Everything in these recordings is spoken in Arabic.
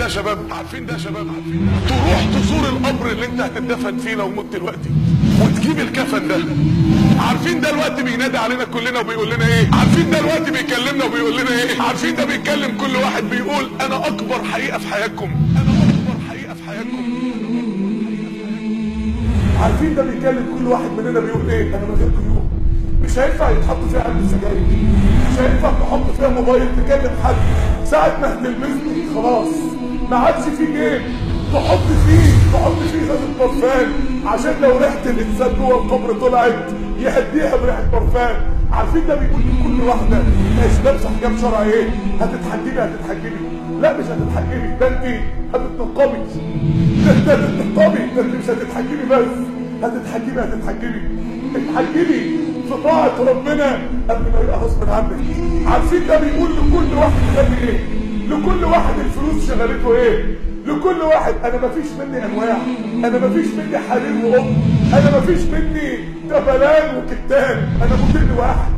ده يا شباب؟ عارفين ده يا شباب؟ عارفين ده؟ تروح تزور القبر اللي انت هتدفن فيه لو مت دلوقتي وتجيب الكفن ده. عارفين ده الوقت بينادي علينا كلنا وبيقول لنا ايه؟ عارفين ده الوقت بيكلمنا وبيقول لنا ايه؟ عارفين ده بيتكلم كل واحد بيقول انا اكبر حقيقة في حياتكم، انا اكبر حقيقة في حياتكم. عارفين ده بيكلم كل واحد مننا بيقول ايه؟ انا من غير قيود مش هينفع يتحط فيها علبة سجاير، مش هينفع تحط فيها موبايل تكلم حد، ساعة ما هتلمسني خلاص ما عادش في جيب تحط فيه ازازة برفان عشان لو ريحة الانسان جوه القبر طلعت يهديها بريحة برفان. عارفين ده بيقول لكل واحدة مش لابسة حجاب شرعي ايه؟ هتتحجبي. لا مش هتتحجبي، ده انت هتتنقبي، ده انت هتتنقبي، ده انت مش هتتحجبي بس هتتحجبي. اتحجبي في طاعة ربنا قبل ما يبقى غصب عنك. عارفين ده بيقول لكل واحد خلي ايه؟ لكل واحد الفلوس شغلته ايه؟ لكل واحد انا مفيش مني انواع، انا مفيش مني حرير وام، انا مفيش مني دبلان وكتان، انا موديل واحد.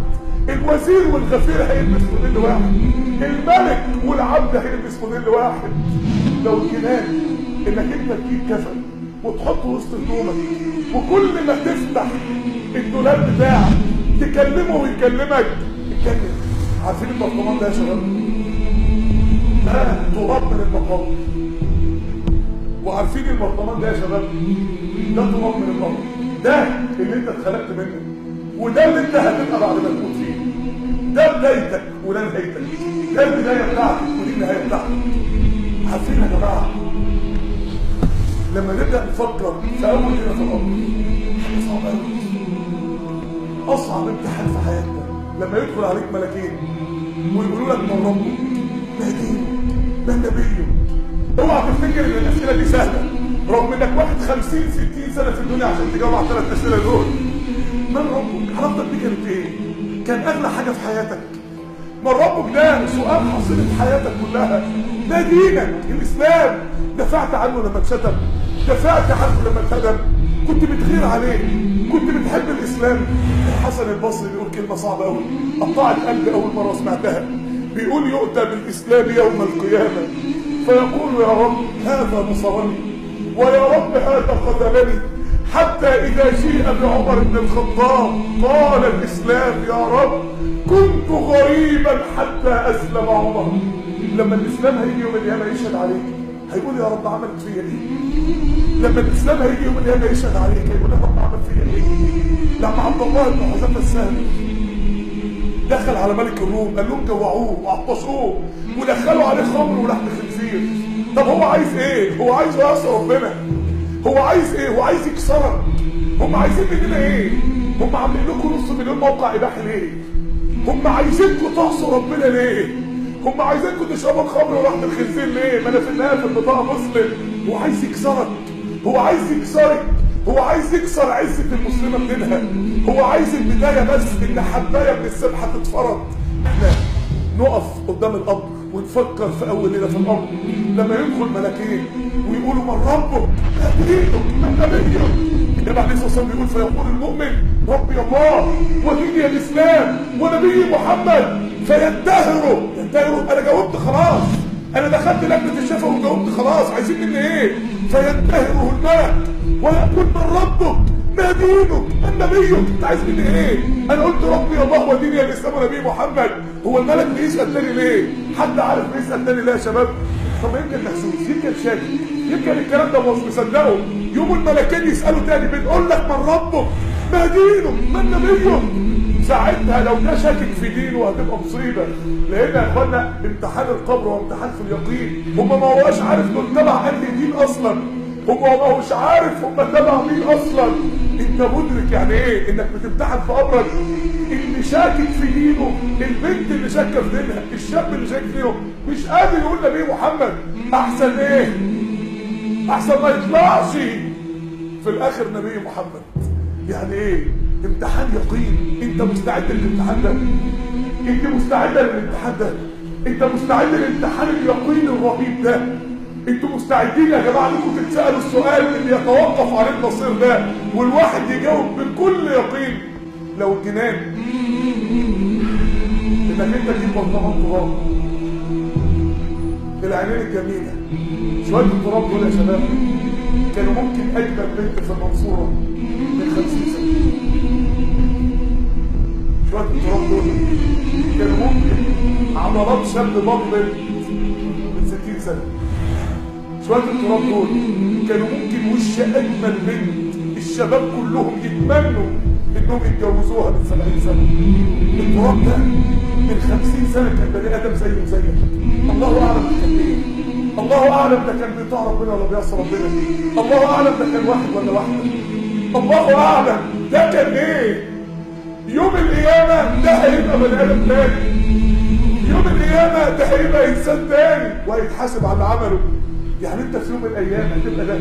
الوزير والغفير هيلبس موديل واحد، الملك والعبد هيلبس موديل واحد. لو الجنان انك انت تجيب كفن وتحطه وسط هدومك وكل ما تفتح الدولاب بتاعك تكلمه ويكلمك اتكلم. عارفين البرطمان ده يا شباب؟ ده تراب من المقابر. وعارفين البرطمان ده يا شباب؟ ده تراب من المقابر، ده اللي انت اتخلقت منه وده اللي انت هتبقى بعد ما تموت فيه. ده بدايتك وده نهايتك، ده البدايه بتاعتك ودي النهايه بتاعتك. عارفين يا جماعه لما نبدا نفكر في اول ليله في الامر حاجه صعبه قوي، اصعب امتحان في حياتنا لما يدخل عليك ملكين ويقولوا لك من ربك ما دينك ما نبيك. اوعى تفتكر ان الاسئله دي سهله رغم انك واخد 50-60 سنه في الدنيا عشان تجاوب على الثلاث اسئله دول. من ربك؟ علاقتك بيه كانت ايه؟ كان اغلى حاجه في حياتك؟ من ربك ده سؤال حصيله حياتك كلها. ده دينك الاسلام، دفعت عنه لما اتشتم، دفعت عنه لما اتهدم، كنت بتغير عليه، كنت بتحب الاسلام. الحسن البصري بيقول كلمه صعبه قوي قطعت قلبي اول مره سمعتها. بيقول يؤتى بالاسلام يوم القيامه فيقول يا رب هذا نصرني ويا رب هذا خذلني، حتى اذا جيء بعمر بن الخطاب قال الاسلام يا رب كنت غريبا حتى اسلم عمر. لما الاسلام هيجي يوم القيامه يشهد عليك هيقول يا رب عملت فيا ايه؟ لما الاسلام هيجي يوم القيامه يشهد عليك هيقول يا رب عمل فيا ايه؟ لما عبد الله بن حذافه السهمي دخل على ملك الروم قال لهم جوعوه وعطشوه ودخلوا عليه خمر ولحم خنزير. طب هو عايز ايه؟ هو عايز يعصي ربنا. هو عايز ايه؟ هو عايز يكسرك. هم عايزين مننا ايه؟ هم عاملين لكم نص مليون موقع اباحي ليه؟ هم عايزينكم تعصوا ربنا ليه؟ هم عايزينكم تشربوا الخمر ولحم الخنزير ليه؟ ما انا في النهايه في البطاقه مسلم. هو عايز يكسرك، هو عايز يكسرك، هو عايز يكسر عزه المسلمه منها. هو عايز البدايه بس ان حبايه من السبحه تتفرض. احنا نقف قدام القبر ونفكر في اول ليله في القبر لما يدخل ملكين ويقولوا من ربك ما دينك من نبيك. النبي عليه الصلاه والسلام بيقول فيقول المؤمن ربي الله وديني الاسلام ونبي محمد فينتهروا. انا جاوبت خلاص، انا دخلت لجنه الشفا وجاوبت خلاص، عايزين مني ايه؟ فينتهره الملك ويقول من ربك ما دينك من نبيك. انت عايز مني ايه؟ انا قلت ربي الله وديني الاسلام ونبي محمد. هو الملك بيسال تاني ليه؟ حد عارف بيسال تاني ليه يا شباب؟ طب يمكن محسوس، يمكن شاكك، يمكن الكلام ده مش مصدقه. يوم الملكين يسالوا تاني بنقول لك من ربك ما دينك من نبيك. ساعتها لو ده شاكك في دينه هتبقى مصيبه. لان يا اخوانا امتحان القبر وامتحان في اليقين. هم ما هوش عارف دول تبع انهي دين اصلا، هم ما هوش عارف هم تبع مين اصلا. انت مدرك يعني ايه انك بتمتحن في قبرك؟ اللي شاكك في دينه، البنت اللي شاكه في دينها، الشاب اللي شاكك فيه مش قادر يقول نبي محمد. احسن ايه؟ احسن ما يطلعش في الاخر نبي محمد. يعني ايه؟ امتحان يقين. انت مستعد للامتحان ده؟ انت مستعده للامتحان ده؟ انت مستعد للامتحان اليقين الرهيب ده؟ انتوا مستعدين يا جماعه انكم تتسالوا السؤال اللي يتوقف عليه المصير ده والواحد يجاوب بكل يقين؟ لو الجنان انك انت تجيب برطمان تراب العينين الجميله. شويه التراب دول يا شباب كانوا ممكن اجمل بنت في المنصوره من 50 سنه. شويه التراب دول كانوا ممكن عضلات شاب بطل من 60 سنه. شويه التراب دول كانوا ممكن وش اجمل بنت الشباب كلهم يتمنوا انهم يتجوزوها من 70 سنه. التراب ده من 50 سنه كان بني ادم زيه وزيك. الله اعلم ده كان ايه، الله اعلم ده كان بيطاع ربنا ولا بيعصي ربنا، الله اعلم ده كان واحد ولا واحده، الله اعلم ده كان ايه. يوم القيامه ده هيبقى بني ادم تاني، يوم القيامه ده هيبقى انسان تاني وهيتحاسب على عمله. يعني انت في يوم من الايام هتبقى ده،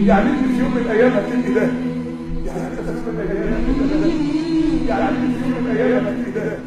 يعني انت في يوم من الايام هتبقى ده، يعني انت في يوم من الايام هتبقى ده، يعني انت في يوم من الايام هتبقى ده.